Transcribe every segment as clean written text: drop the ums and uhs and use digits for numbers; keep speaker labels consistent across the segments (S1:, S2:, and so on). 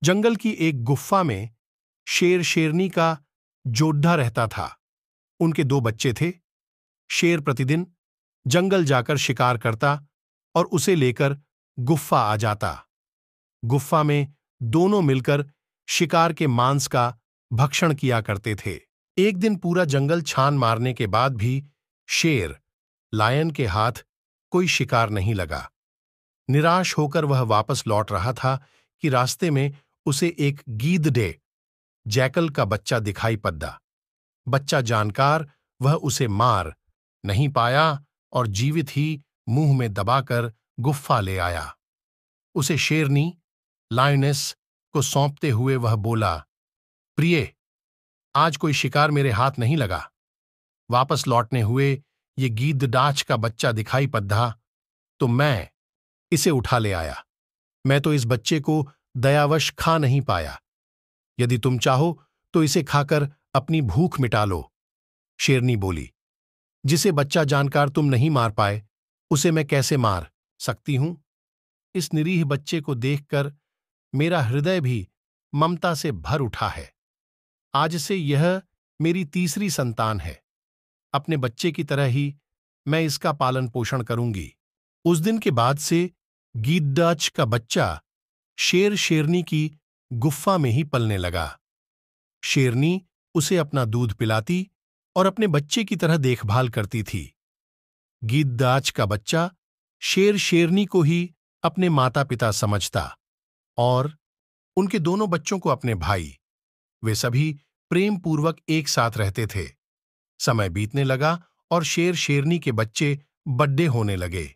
S1: जंगल की एक गुफा में शेर शेरनी का जोधा रहता था। उनके दो बच्चे थे। शेर प्रतिदिन जंगल जाकर शिकार करता और उसे लेकर गुफा आ जाता। गुफा में दोनों मिलकर शिकार के मांस का भक्षण किया करते थे। एक दिन पूरा जंगल छान मारने के बाद भी शेर लायन के हाथ कोई शिकार नहीं लगा। निराश होकर वह वापस लौट रहा था कि रास्ते में उसे एक गीदड़े जैकल का बच्चा दिखाई पड़ा। बच्चा जानकार वह उसे मार नहीं पाया और जीवित ही मुंह में दबाकर गुफा ले आया। उसे शेरनी लायनेस को सौंपते हुए वह बोला, प्रिय, आज कोई शिकार मेरे हाथ नहीं लगा। वापस लौटने हुए ये गीदड़ाच का बच्चा दिखाई पड़ा तो मैं इसे उठा ले आया। मैं तो इस बच्चे को दयावश खा नहीं पाया। यदि तुम चाहो तो इसे खाकर अपनी भूख मिटा लो। शेरनी बोली, जिसे बच्चा जानकार तुम नहीं मार पाए उसे मैं कैसे मार सकती हूं? इस निरीह बच्चे को देखकर मेरा हृदय भी ममता से भर उठा है। आज से यह मेरी तीसरी संतान है। अपने बच्चे की तरह ही मैं इसका पालन पोषण करूंगी। उस दिन के बाद से गीदड़ाच का बच्चा शेर शेरनी की गुफा में ही पलने लगा। शेरनी उसे अपना दूध पिलाती और अपने बच्चे की तरह देखभाल करती थी। गीदड़ाच का बच्चा शेर शेरनी को ही अपने माता पिता समझता और उनके दोनों बच्चों को अपने भाई। वे सभी प्रेम पूर्वक एक साथ रहते थे। समय बीतने लगा और शेर शेरनी के बच्चे बड्डे होने लगे।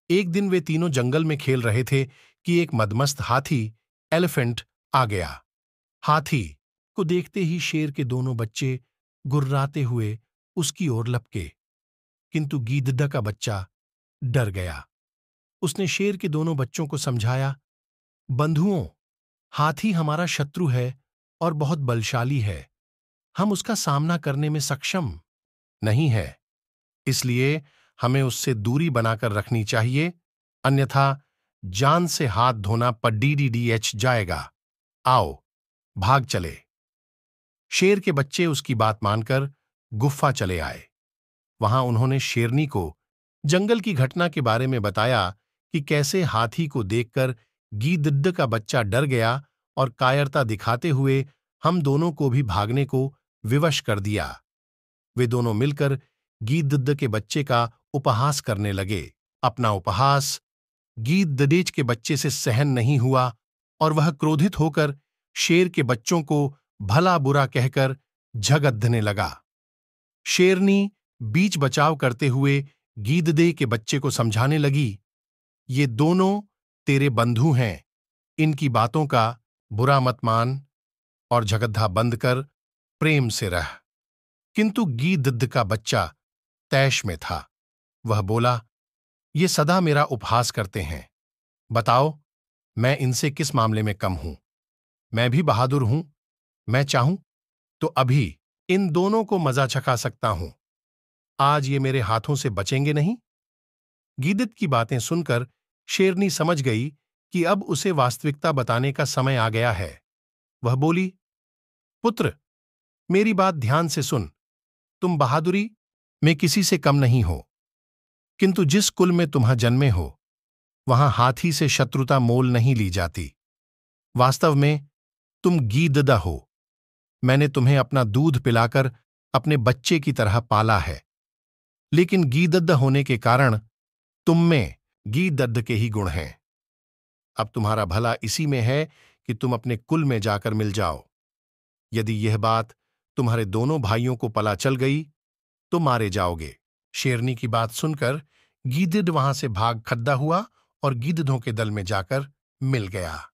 S1: एक दिन वे तीनों जंगल में खेल रहे थे कि एक मदमस्त हाथी एलिफेंट आ गया। हाथी को देखते ही शेर के दोनों बच्चे गुर्राते हुए उसकी ओर लपके, किंतु गीदड़ा का बच्चा डर गया। उसने शेर के दोनों बच्चों को समझाया, बंधुओं, हाथी हमारा शत्रु है और बहुत बलशाली है। हम उसका सामना करने में सक्षम नहीं है, इसलिए हमें उससे दूरी बनाकर रखनी चाहिए, अन्यथा जान से हाथ धोना पड्डीडीडीएच जाएगा। आओ, भाग चले। शेर के बच्चे उसकी बात मानकर गुफा चले आए। वहां उन्होंने शेरनी को जंगल की घटना के बारे में बताया कि कैसे हाथी को देखकर गीदड़ का बच्चा डर गया और कायरता दिखाते हुए हम दोनों को भी भागने को विवश कर दिया। वे दोनों मिलकर गीदड़ के बच्चे का उपहास करने लगे। अपना उपहास गीदड़ेच के बच्चे से सहन नहीं हुआ और वह क्रोधित होकर शेर के बच्चों को भला बुरा कहकर झगड़ने लगा। शेरनी बीच बचाव करते हुए गीदड़े के बच्चे को समझाने लगी, ये दोनों तेरे बंधु हैं, इनकी बातों का बुरा मत मान और झगड़ा बंद कर प्रेम से रह। किंतु गीदड़ का बच्चा तैश में था। वह बोला, ये सदा मेरा उपहास करते हैं। बताओ, मैं इनसे किस मामले में कम हूं? मैं भी बहादुर हूं। मैं चाहूं तो अभी इन दोनों को मजा चखा सकता हूं। आज ये मेरे हाथों से बचेंगे नहीं। गीदड़ की बातें सुनकर शेरनी समझ गई कि अब उसे वास्तविकता बताने का समय आ गया है। वह बोली, पुत्र, मेरी बात ध्यान से सुन। तुम बहादुरी में किसी से कम नहीं हो, किंतु जिस कुल में तुम जन्मे हो वहां हाथी से शत्रुता मोल नहीं ली जाती। वास्तव में तुम गीदड़ा हो। मैंने तुम्हें अपना दूध पिलाकर अपने बच्चे की तरह पाला है, लेकिन गीदड़ होने के कारण तुम में गीदड़ के ही गुण हैं। अब तुम्हारा भला इसी में है कि तुम अपने कुल में जाकर मिल जाओ। यदि यह बात तुम्हारे दोनों भाइयों को पता चल गई तो मारे जाओगे। शेरनी की बात सुनकर गीदड़ वहां से भाग खड़ा हुआ और गीदड़ों के दल में जाकर मिल गया।